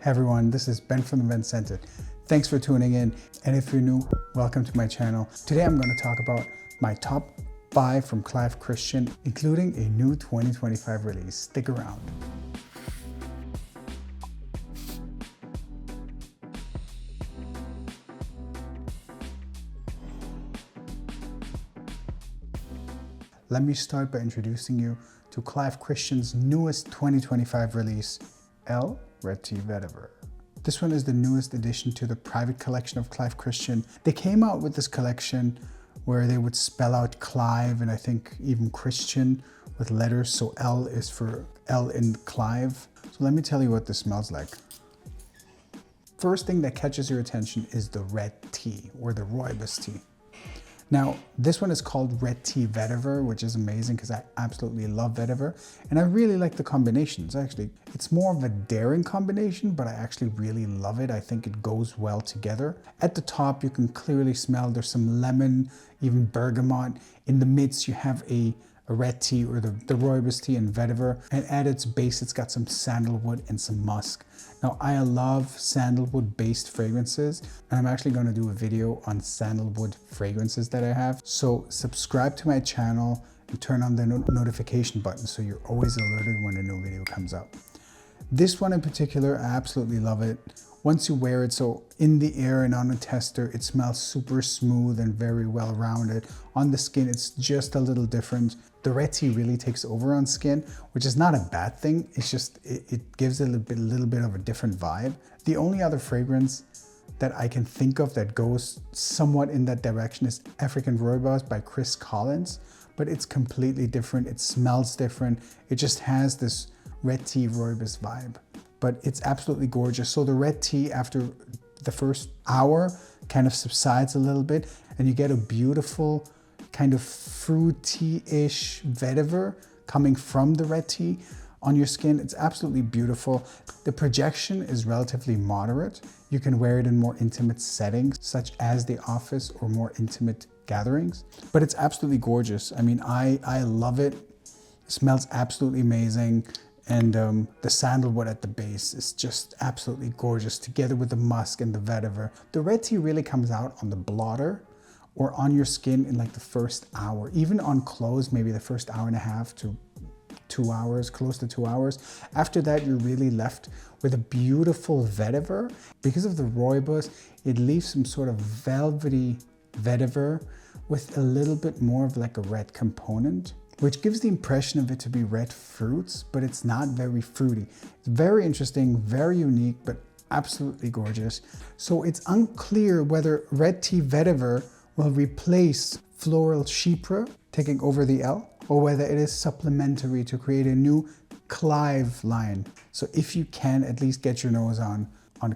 Hey everyone, this is Ben from the Ben Center. Thanks for tuning in, and if you're new, welcome to my channel. Today I'm going to talk about my top 5 from Clive Christian, including a new 2025 release. Stick around. Let me start by introducing you to Clive Christian's newest 2025 release, Tea Vetiver. This one is the newest addition to the private collection of Clive Christian. They came out with this collection where they would spell out Clive and I think even Christian with letters. So L is for L in Clive. So let me tell you what this smells like. First thing that catches your attention is the red tea or the rooibos tea. Now, this one is called Tea Vetiver, which is amazing because I absolutely love vetiver. And I really like the combinations, actually. It's more of a daring combination, but I actually really love it. I think it goes well together. At the top, you can clearly smell there's some lemon, even bergamot. In the midst, you have a red tea or the rooibos tea and vetiver. And at its base, it's got some sandalwood and some musk. Now, I love sandalwood-based fragrances, and I'm actually going to do a video on sandalwood fragrances that I have. So subscribe to my channel and turn on the notification button so you're always alerted when a new video comes out. This one in particular, I absolutely love it. Once you wear it, so in the air and on a tester, it smells super smooth and very well rounded. On the skin, it's just a little different. The red tea really takes over on skin, which is not a bad thing. It's just, it gives it a little bit of a different vibe. The only other fragrance that I can think of that goes somewhat in that direction is African Rooibos by Chris Collins, but it's completely different. It smells different. It just has this red tea rooibos vibe, but it's absolutely gorgeous. So the red tea after the first hour kind of subsides a little bit and you get a beautiful kind of fruity-ish vetiver coming from the red tea on your skin. It's absolutely beautiful. The projection is relatively moderate. You can wear it in more intimate settings, such as the office or more intimate gatherings, but it's absolutely gorgeous. I mean, I love it. It smells absolutely amazing. And the sandalwood at the base is just absolutely gorgeous together with the musk and the vetiver. The red tea really comes out on the blotter or on your skin in like the first hour, even on clothes, maybe the first hour and a half to 2 hours, close to 2 hours. After that, you're really left with a beautiful vetiver. Because of the rooibos, it leaves some sort of velvety vetiver with a little bit more of like a red component, which gives the impression of it to be red fruits, but it's not very fruity. It's very interesting, very unique, but absolutely gorgeous. So it's unclear whether Tea Vetiver will replace Floral Chypre, taking over the L, or whether it is supplementary to create a new Clive line. So if you can, at least get your nose on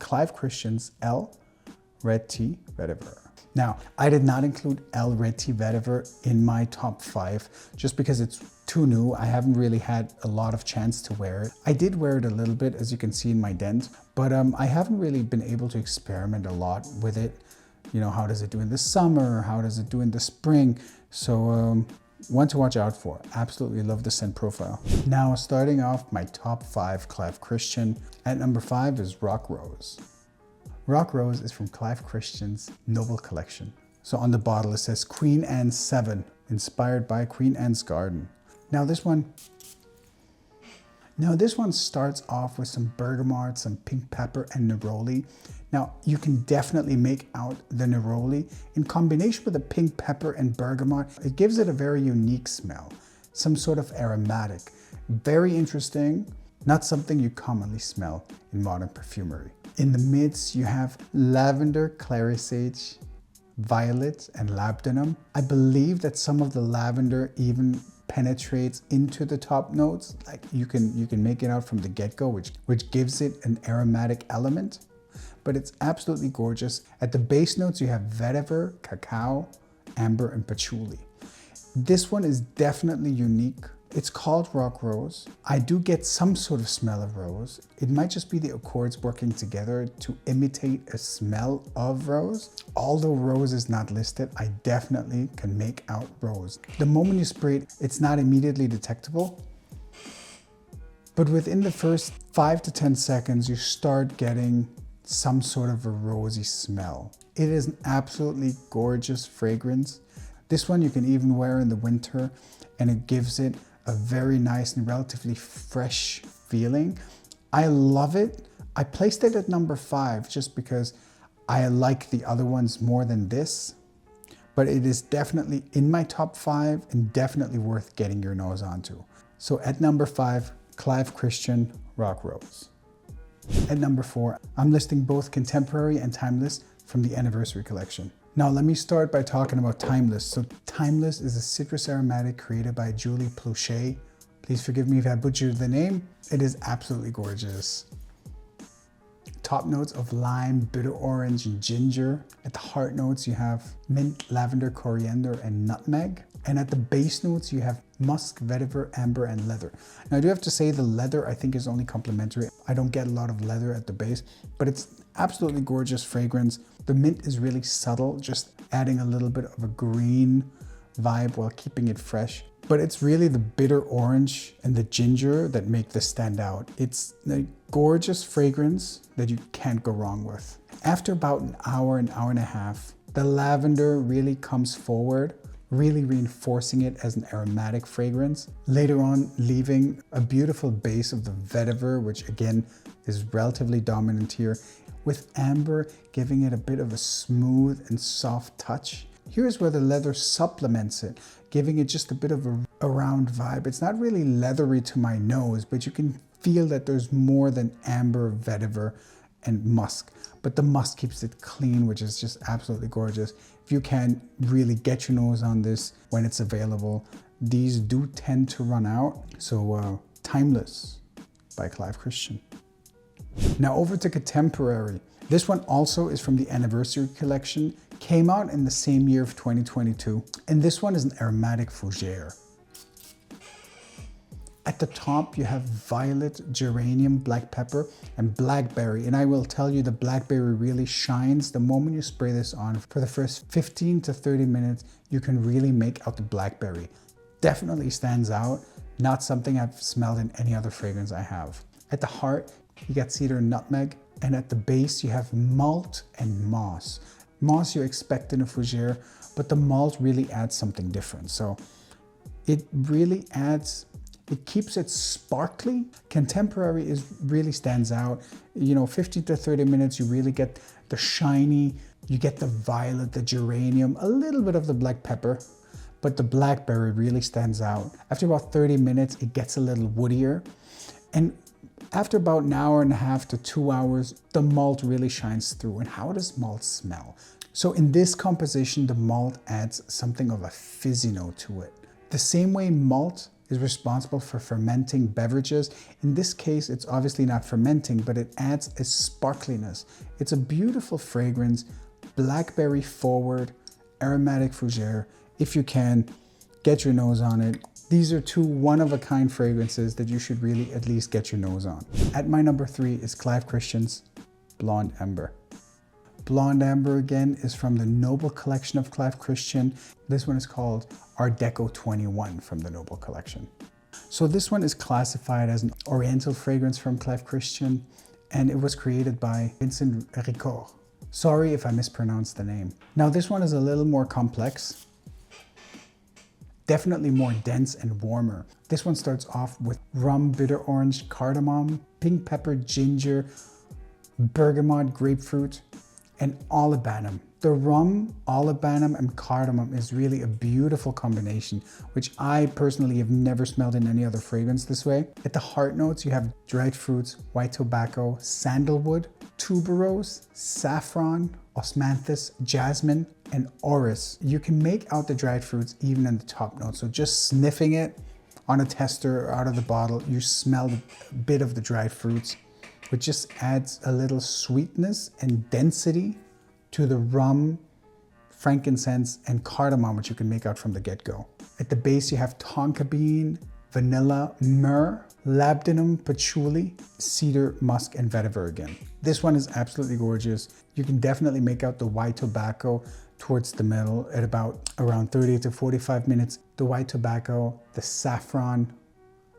Clive Christian's Tea Vetiver. Now, I did not include Tea Vetiver in my top 5 just because it's too new. I haven't really had a lot of chance to wear it. I did wear it a little bit, as you can see in my dent, but I haven't really been able to experiment a lot with it. You know, how does it do in the summer? How does it do in the spring? So one to watch out for. Absolutely love the scent profile. Now, starting off my top 5 Clive Christian. At number 5 is Rock Rose. Rock Rose is from Clive Christian's Noble Collection. So on the bottle it says Queen Anne's 7, inspired by Queen Anne's Garden. Now this one starts off with some bergamot, some pink pepper and neroli. Now you can definitely make out the neroli in combination with the pink pepper and bergamot. It gives it a very unique smell, some sort of aromatic, very interesting. Not something you commonly smell in modern perfumery. In the midst, you have lavender, clary sage, violet, and labdanum. I believe that some of the lavender even penetrates into the top notes. Like you can make it out from the get-go, which gives it an aromatic element. But it's absolutely gorgeous. At the base notes, you have vetiver, cacao, amber, and patchouli. This one is definitely unique. It's called Rock Rose. I do get some sort of smell of rose. It might just be the accords working together to imitate a smell of rose. Although rose is not listed, I definitely can make out rose. The moment you spray it, it's not immediately detectable, But within the first 5 to 10 seconds, you start getting some sort of a rosy smell. It is an absolutely gorgeous fragrance. This one you can even wear in the winter, and it gives it a very nice and relatively fresh feeling. I love it. I placed it at number 5 just because I like the other ones more than this, but it is definitely in my top 5 and definitely worth getting your nose onto. So at number 5, Clive Christian Rock Rose. At number 4, I'm listing both contemporary and timeless from the anniversary collection. Now let me start by talking about Timeless. So Timeless is a citrus aromatic created by Julie Pluchet. Please forgive me if I butchered the name. It is absolutely gorgeous. Top notes of lime, bitter orange, and ginger. At the heart notes, you have mint, lavender, coriander, and nutmeg. And at the base notes, you have musk, vetiver, amber, and leather. Now I do have to say the leather I think is only complimentary. I don't get a lot of leather at the base, but it's absolutely gorgeous fragrance. The mint is really subtle, just adding a little bit of a green vibe while keeping it fresh. But it's really the bitter orange and the ginger that make this stand out. It's a gorgeous fragrance that you can't go wrong with. After about an hour and a half, the lavender really comes forward, really reinforcing it as an aromatic fragrance. Later on, leaving a beautiful base of the vetiver, which again is relatively dominant here, with amber giving it a bit of a smooth and soft touch. Here's where the leather supplements it, giving it just a bit of a round vibe. It's not really leathery to my nose, but you can feel that there's more than amber, vetiver, and musk. But the musk keeps it clean, which is just absolutely gorgeous. If you can really get your nose on this when it's available, these do tend to run out. So Timeless by Clive Christian. Now over to contemporary. This one also is from the anniversary collection, came out in the same year of 2022, and this one is an aromatic fougere. At the top you have violet, geranium, black pepper, and blackberry, and I will tell you the blackberry really shines the moment you spray this on. For the first 15 to 30 minutes, you can really make out the blackberry. Definitely stands out, not something I've smelled in any other fragrance I have. At the heart, you get cedar and nutmeg, and at the base you have malt and moss. Moss you expect in a fougere, but the malt really adds something different. So it really adds, it keeps it sparkly. Contemporary really stands out. 15 to 30 minutes, you really get the shiny, you get the violet, the geranium, a little bit of the black pepper, but the blackberry really stands out. After about 30 minutes, it gets a little woodier. And after about an hour and a half to 2 hours, the malt really shines through. And how does malt smell? So in this composition, the malt adds something of a fizzy note to it. The same way malt is responsible for fermenting beverages. In this case, it's obviously not fermenting, but it adds a sparkliness. It's a beautiful fragrance, blackberry forward, aromatic fougere. If you can, get your nose on it. These are two one-of-a-kind fragrances that you should really at least get your nose on. At my number 3 is Clive Christian's Blonde Amber. Blonde Amber again is from the Noble collection of Clive Christian. This one is called Art Deco 21 from the Noble collection. So this one is classified as an oriental fragrance from Clive Christian, and it was created by Vincent Ricord. Sorry if I mispronounced the name. Now this one is a little more complex. Definitely more dense and warmer. This one starts off with rum, bitter orange, cardamom, pink pepper, ginger, bergamot, grapefruit, and olibanum. The rum, olibanum, and cardamom is really a beautiful combination, which I personally have never smelled in any other fragrance this way. At the heart notes, you have dried fruits, white tobacco, sandalwood, tuberose, saffron, osmanthus, jasmine, and orris. You can make out the dried fruits even in the top notes. So just sniffing it on a tester or out of the bottle, you smell a bit of the dried fruits, which just adds a little sweetness and density to the rum, frankincense, and cardamom, which you can make out from the get-go. At the base, you have tonka bean, vanilla, myrrh, labdanum, patchouli, cedar, musk, and vetiver again. This one is absolutely gorgeous. You can definitely make out the white tobacco towards the middle at around 30 to 45 minutes. The white tobacco, the saffron,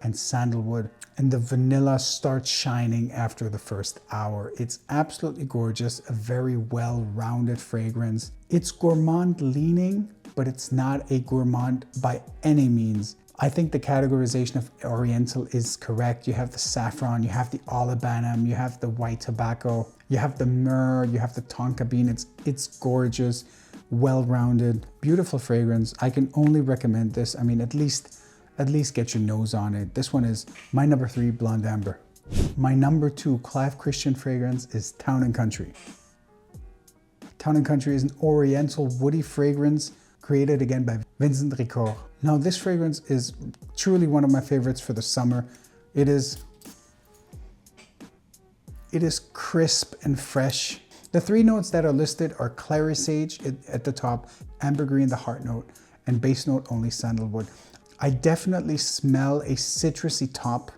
and sandalwood. And the vanilla starts shining after the first hour. It's absolutely gorgeous, a very well-rounded fragrance. It's gourmand leaning, but it's not a gourmand by any means. I think the categorization of Oriental is correct. You have the saffron, you have the olibanum, you have the white tobacco, you have the myrrh, you have the tonka bean. It's gorgeous, well-rounded, beautiful fragrance. I can only recommend this. I mean, at least get your nose on it. This one is my number 3, Blonde Amber. My number 2 Clive Christian fragrance is Town and Country. Town and Country is an Oriental woody fragrance created again by Vincent Ricord. Now this fragrance is truly one of my favorites for the summer. It is crisp and fresh. The 3 notes that are listed are clary sage at the top, ambergris the heart note, and base note only sandalwood. I definitely smell a citrusy top,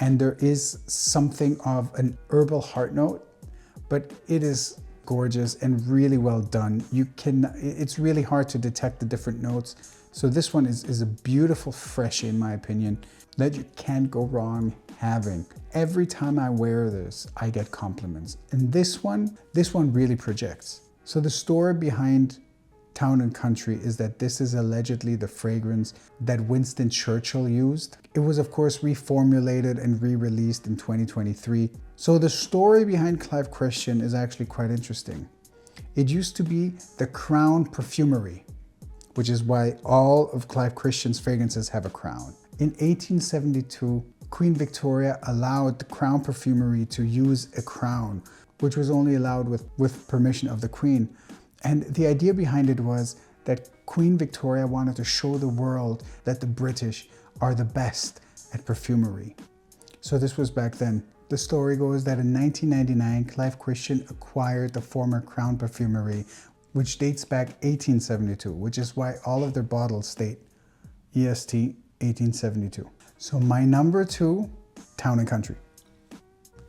and there is something of an herbal heart note, but it is gorgeous and really well done. It's really hard to detect the different notes. So this one is a beautiful fresh, in my opinion, that you can't go wrong having. Every time I wear this, I get compliments. And this one really projects. So the story behind Town and Country is that this is allegedly the fragrance that Winston Churchill used. It was of course reformulated and re-released in 2023. So the story behind Clive Christian is actually quite interesting. It used to be the Crown Perfumery, which is why all of Clive Christian's fragrances have a crown. In 1872, Queen Victoria allowed the Crown Perfumery to use a crown, which was only allowed with permission of the Queen. And the idea behind it was that Queen Victoria wanted to show the world that the British are the best at perfumery. So this was back then. The story goes that in 1999, Clive Christian acquired the former Crown Perfumery, which dates back 1872, which is why all of their bottles state EST 1872. So my number 2, Town and Country.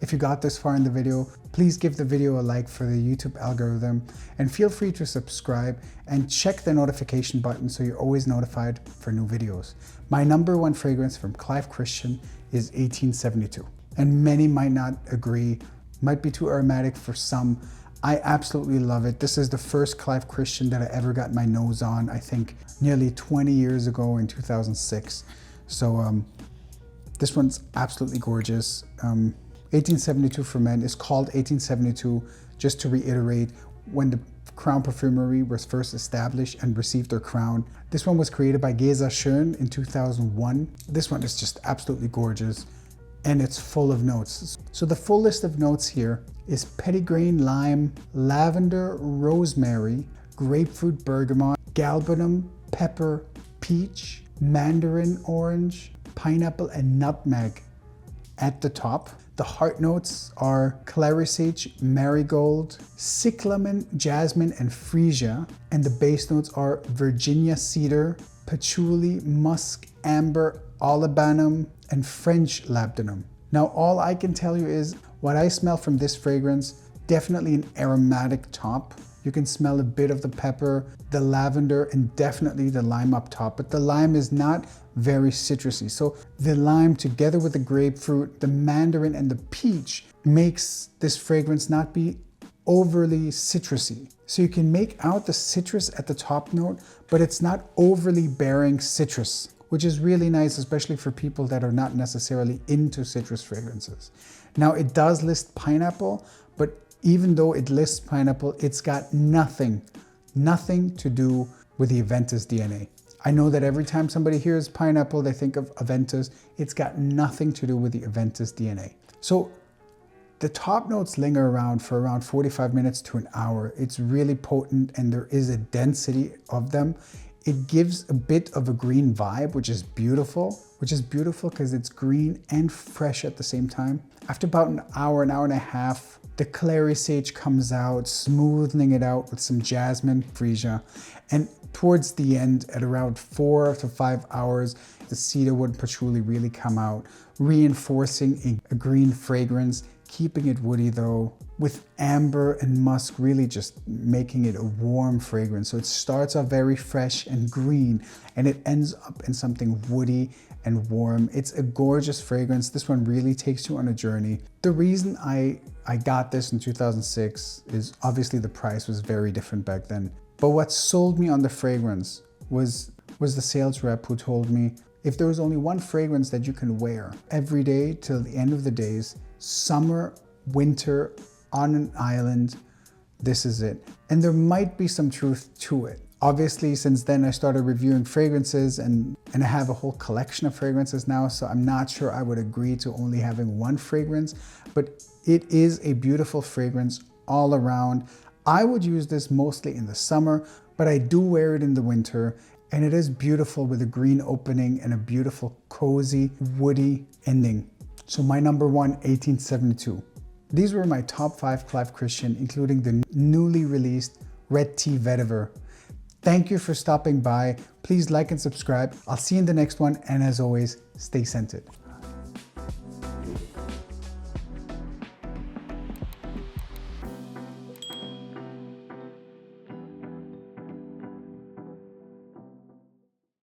If you got this far in the video, please give the video a like for the YouTube algorithm, and feel free to subscribe and check the notification button so you're always notified for new videos. My number 1 fragrance from Clive Christian is 1872. And many might not agree, might be too aromatic for some. I absolutely love it. This is the first Clive Christian that I ever got my nose on, I think nearly 20 years ago in 2006. So this one's absolutely gorgeous. 1872 for men is called 1872, just to reiterate, when the Crown Perfumery was first established and received their crown. This one was created by Gesa Schön in 2001. This one is just absolutely gorgeous, and it's full of notes. So the full list of notes here is petitgrain lime, lavender, rosemary, grapefruit bergamot, galbanum, pepper, peach, mandarin orange, pineapple, and nutmeg at the top. The heart notes are clary sage, marigold, cyclamen, jasmine, and freesia. And the base notes are Virginia cedar, patchouli, musk, amber, olibanum, and French labdanum. Now, all I can tell you is what I smell from this fragrance, definitely an aromatic top. You can smell a bit of the pepper, the lavender, and definitely the lime up top, but the lime is not very citrusy. So the lime together with the grapefruit, the mandarin, and the peach makes this fragrance not be overly citrusy. So you can make out the citrus at the top note, but it's not overly bearing citrus, which is really nice, especially for people that are not necessarily into citrus fragrances. Now it does list pineapple, but even though it lists pineapple, it's got nothing to do with the Aventus DNA. I know that every time somebody hears pineapple, they think of Aventus. It's got nothing to do with the Aventus DNA. So the top notes linger around for around 45 minutes to an hour. It's really potent, and there is a density of them. It gives a bit of a green vibe, which is beautiful because it's green and fresh at the same time. After about an hour and a half, the clary sage comes out, smoothing it out with some jasmine, freesia. And towards the end, at around 4 to 5 hours, the cedarwood and patchouli really come out, reinforcing a green fragrance, keeping it woody though, with amber and musk really just making it a warm fragrance. So it starts off very fresh and green, and it ends up in something woody and warm. It's a gorgeous fragrance. This one really takes you on a journey. The reason I got this in 2006 is obviously the price was very different back then. But what sold me on the fragrance was the sales rep who told me, if there was only one fragrance that you can wear every day till the end of the days, summer, winter, on an island, this is it. And there might be some truth to it. Obviously, since then I started reviewing fragrances and I have a whole collection of fragrances now, so I'm not sure I would agree to only having one fragrance, but it is a beautiful fragrance all around. I would use this mostly in the summer, but I do wear it in the winter, and it is beautiful with a green opening and a beautiful, cozy, woody ending. So my number one, 1872. These were my top 5 Clive Christian, including the newly released Red Tea Vetiver. Thank you for stopping by. Please like and subscribe. I'll see you in the next one, and as always, stay scented.